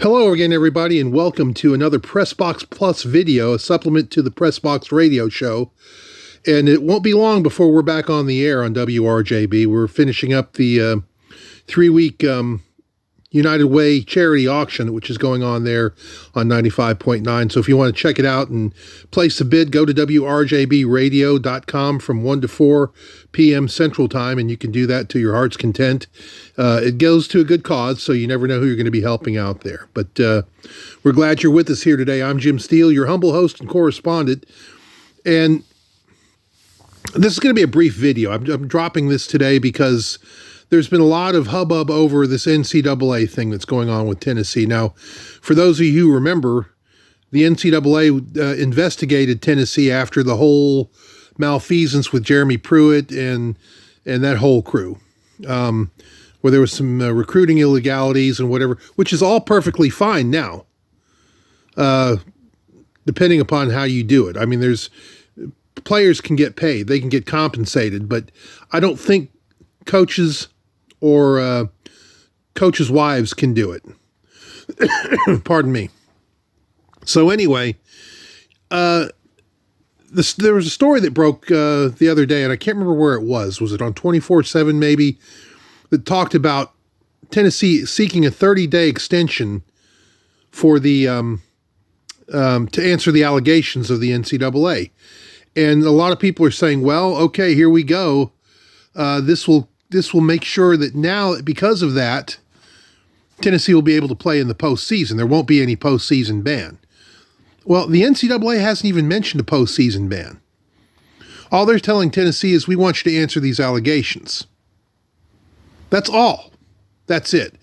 Hello again, everybody, and welcome to another PRESSBOX Plus video, a supplement to the PRESSBOX radio show. And it won't be long before we're back on the air on WRJB. We're finishing up the three-week United Way charity auction, which is going on there on 95.9. So if you want to check it out and place a bid, go to WRJBradio.com from 1 to 4 p.m. Central Time, and you can do that to your heart's content. It goes to a good cause, so you never know who you're going to be helping out there. But we're glad you're with us here today. I'm Jim Steele, your humble host and correspondent. And this is going to be a brief video. I'm dropping this today because there's been a lot of hubbub over this NCAA thing that's going on with Tennessee. Now, for those of you who remember, the NCAA investigated Tennessee after the whole malfeasance with Jeremy Pruitt and that whole crew, where there was some recruiting illegalities and whatever, which is all perfectly fine now, depending upon how you do it. I mean, players can get paid, they can get compensated, but I don't think coaches or coaches' wives can do it. Pardon me. So anyway, there was a story that broke the other day, and I can't remember where it was. Was it on 24/7 maybe? That talked about Tennessee seeking a 30-day extension for the to answer the allegations of the NCAA. And a lot of people are saying, well, okay, here we go. This will make sure that now, because of that, Tennessee will be able to play in the postseason. There won't be any postseason ban. Well, the NCAA hasn't even mentioned a postseason ban. All they're telling Tennessee is, we want you to answer these allegations. That's all. That's it.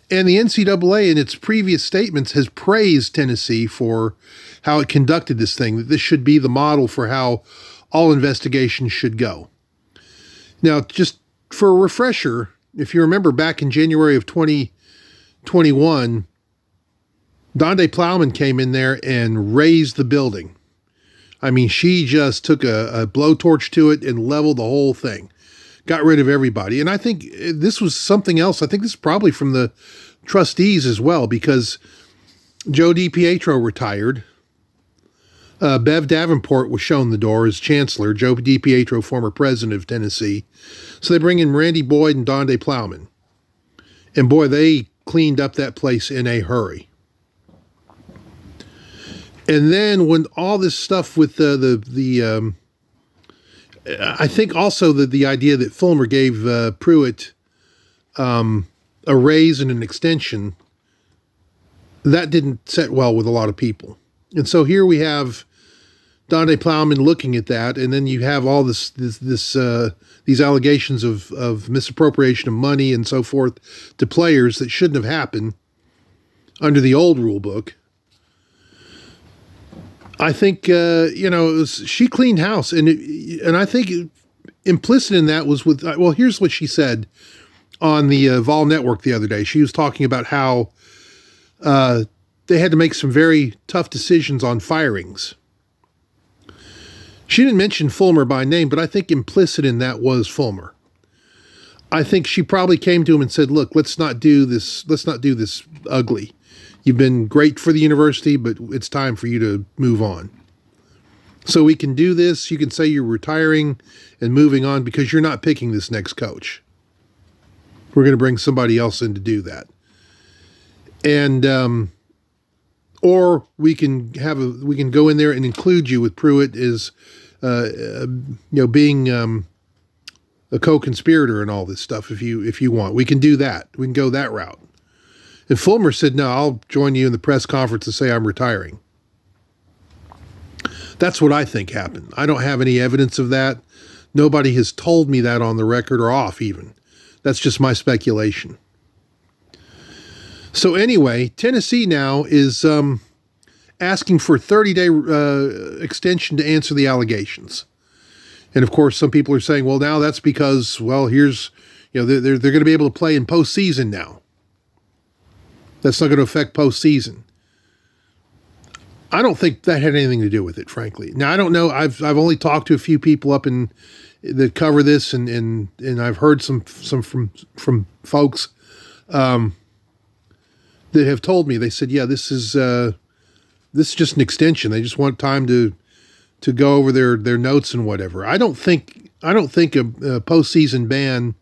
And the NCAA, in its previous statements, has praised Tennessee for how it conducted this thing, that this should be the model for how all investigations should go. Now, just for a refresher, if you remember back in January of 2021, Donde Plowman came in there and razed the building. I mean, she just took a blowtorch to it and leveled the whole thing. Got rid of everybody. And I think this was something else. I think this is probably from the trustees as well, because Joe DiPietro retired. Bev Davenport was shown the door as chancellor. Joe DiPietro, former president of Tennessee. So they bring in Randy Boyd and Donde Plowman. And boy, they cleaned up that place in a hurry. And then when all this stuff with I think also that the idea that Fulmer gave Pruitt a raise and an extension, that didn't set well with a lot of people. And so here we have Donde Plowman looking at that, and then you have all these allegations of misappropriation of money and so forth to players that shouldn't have happened under the old rule book. I think she cleaned house, and I think implicit in that was here's what she said on the Vol Network the other day. She was talking about how they had to make some very tough decisions on firings. She didn't mention Fulmer by name, but I think implicit in that was Fulmer. I think she probably came to him and said, look, let's not do this ugly. You've been great for the university, but it's time for you to move on. So we can do this. You can say you're retiring and moving on because you're not picking this next coach. We're going to bring somebody else in to do that. And or we can go in there and include you with Pruitt as being a co-conspirator and all this stuff if you want. We can do that. We can go that route. And Fulmer said, no, I'll join you in the press conference to say I'm retiring. That's what I think happened. I don't have any evidence of that. Nobody has told me that on the record or off even. That's just my speculation. So anyway, Tennessee now is asking for a 30-day extension to answer the allegations. And of course, some people are saying, well, now that's because, well, here's, they're going to be able to play in postseason now. That's not going to affect postseason. I don't think that had anything to do with it, frankly. Now, I don't know. I've only talked to a few people up that cover this, and I've heard some from folks. that have told me, they said, yeah, this is just an extension. They just want time to go over their notes and whatever. I don't think a postseason ban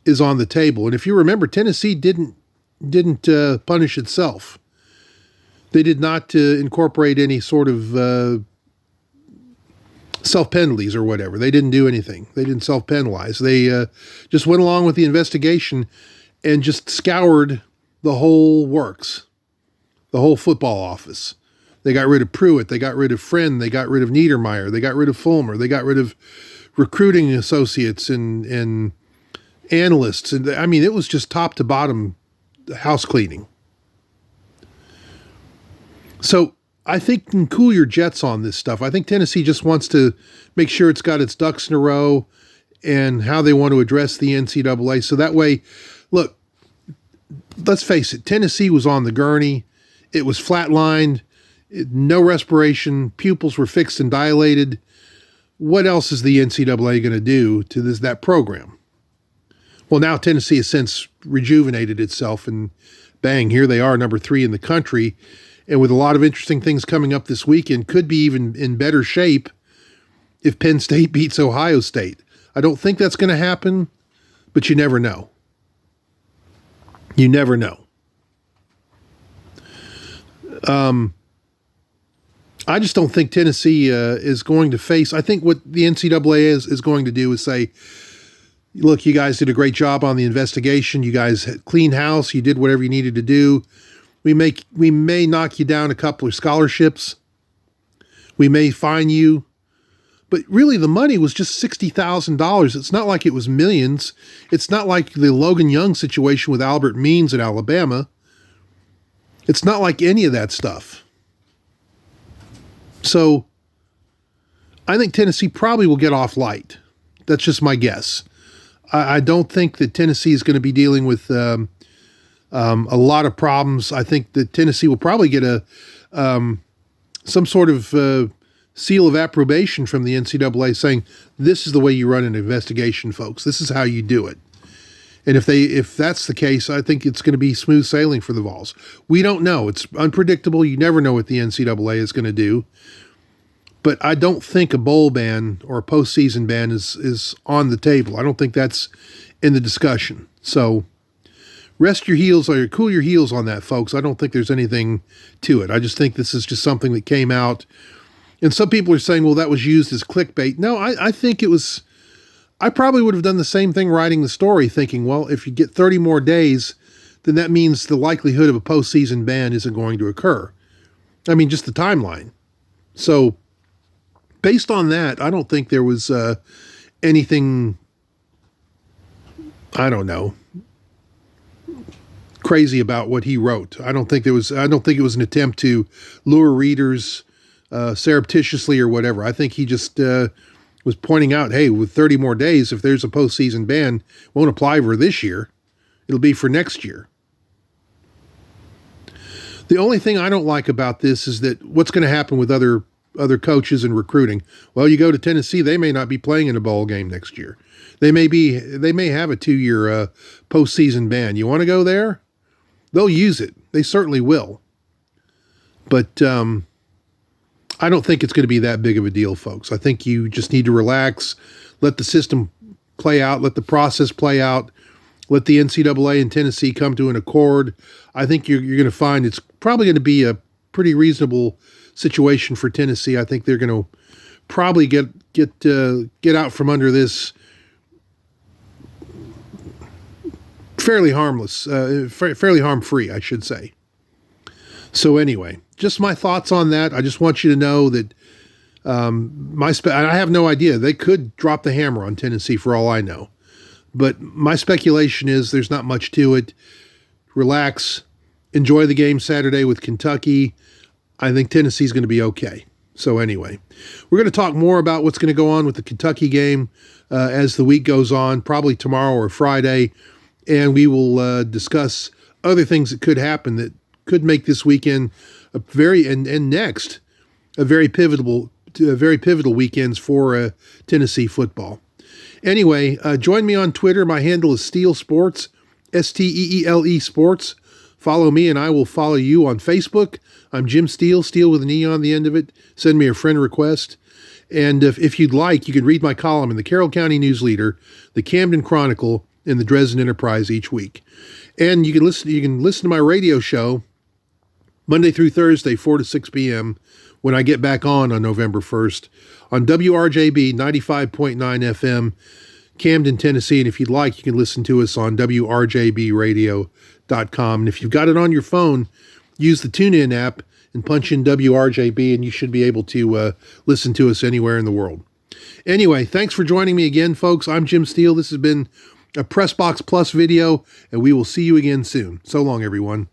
is on the table. And if you remember, Tennessee didn't punish itself. They did not incorporate any sort of self-penalties or whatever. They didn't do anything. They didn't self-penalize. They just went along with the investigation and just scoured the whole works, the whole football office. They got rid of Pruitt. They got rid of Friend. They got rid of Niedermeyer. They got rid of Fulmer. They got rid of recruiting associates and analysts. And I mean, it was just top to bottom house cleaning. So I think you can cool your jets on this stuff. I think Tennessee just wants to make sure it's got its ducks in a row and how they want to address the NCAA. So that way, look, let's face it, Tennessee was on the gurney. It was flatlined. No respiration, pupils were fixed and dilated. What else is the NCAA going to do to that program? Well, now Tennessee has since rejuvenated itself, and bang, here they are, number 3 in the country, and with a lot of interesting things coming up this weekend, could be even in better shape if Penn State beats Ohio State. I don't think that's going to happen, but you never know. You never know. I just don't think Tennessee is going to face. I think what the NCAA is going to do is say, look, you guys did a great job on the investigation. You guys had clean house. You did whatever you needed to do. We may knock you down a couple of scholarships. We may fine you. But really, the money was just $60,000. It's not like it was millions. It's not like the Logan Young situation with Albert Means at Alabama. It's not like any of that stuff. So I think Tennessee probably will get off light. That's just my guess. I don't think that Tennessee is going to be dealing with a lot of problems. I think that Tennessee will probably get some sort of seal of approbation from the NCAA saying, this is the way you run an investigation, folks. This is how you do it. And if that's the case, I think it's going to be smooth sailing for the Vols. We don't know. It's unpredictable. You never know what the NCAA is going to do. But I don't think a bowl ban or a postseason ban is on the table. I don't think that's in the discussion. So rest your heels or cool your heels on that, folks. I don't think there's anything to it. I just think this is just something that came out. And some people are saying, well, that was used as clickbait. No, I think it was... I probably would have done the same thing writing the story, thinking, well, if you get 30 more days, then that means the likelihood of a postseason ban isn't going to occur. I mean, just the timeline. So based on that, I don't think there was anything, I don't know, crazy about what he wrote. I don't think it was an attempt to lure readers surreptitiously or whatever. I think he just was pointing out, hey, with 30 more days, if there's a postseason ban, it won't apply for this year. It'll be for next year. The only thing I don't like about this is that what's going to happen with other coaches and recruiting. Well, you go to Tennessee, they may not be playing in a bowl game next year. They may have a 2-year postseason ban. You want to go there? They'll use it. They certainly will. But I don't think it's going to be that big of a deal, folks. I think you just need to relax, let the system play out, let the process play out, let the NCAA and Tennessee come to an accord. I think you're going to find it's probably going to be a pretty reasonable situation for Tennessee. I think they're going to probably get out from under this fairly harmless, fairly harm-free, I should say. So anyway, just my thoughts on that. I just want you to know that I have no idea. They could drop the hammer on Tennessee for all I know. But my speculation is there's not much to it. Relax. Enjoy the game Saturday with Kentucky. I think Tennessee's going to be okay. So anyway, we're going to talk more about what's going to go on with the Kentucky game as the week goes on, probably tomorrow or Friday. And we will discuss other things that could happen that could make this weekend and next a very pivotal weekends for Tennessee football. Anyway, join me on Twitter. My handle is Steel Sports, Steele Sports. Follow me and I will follow you on Facebook. I'm Jim Steele, Steele with an E on the end of it. Send me a friend request. And if you'd like, you can read my column in the Carroll County News Leader, the Camden Chronicle, and the Dresden Enterprise each week. And you can listen to my radio show Monday through Thursday, 4 to 6 p.m., when I get back on November 1st, on WRJB 95.9 FM, Camden, Tennessee. And if you'd like, you can listen to us on WRJBradio.com. And if you've got it on your phone, use the TuneIn app and punch in WRJB, and you should be able to listen to us anywhere in the world. Anyway, thanks for joining me again, folks. I'm Jim Steele. This has been a PRESSBOX Plus video, and we will see you again soon. So long, everyone.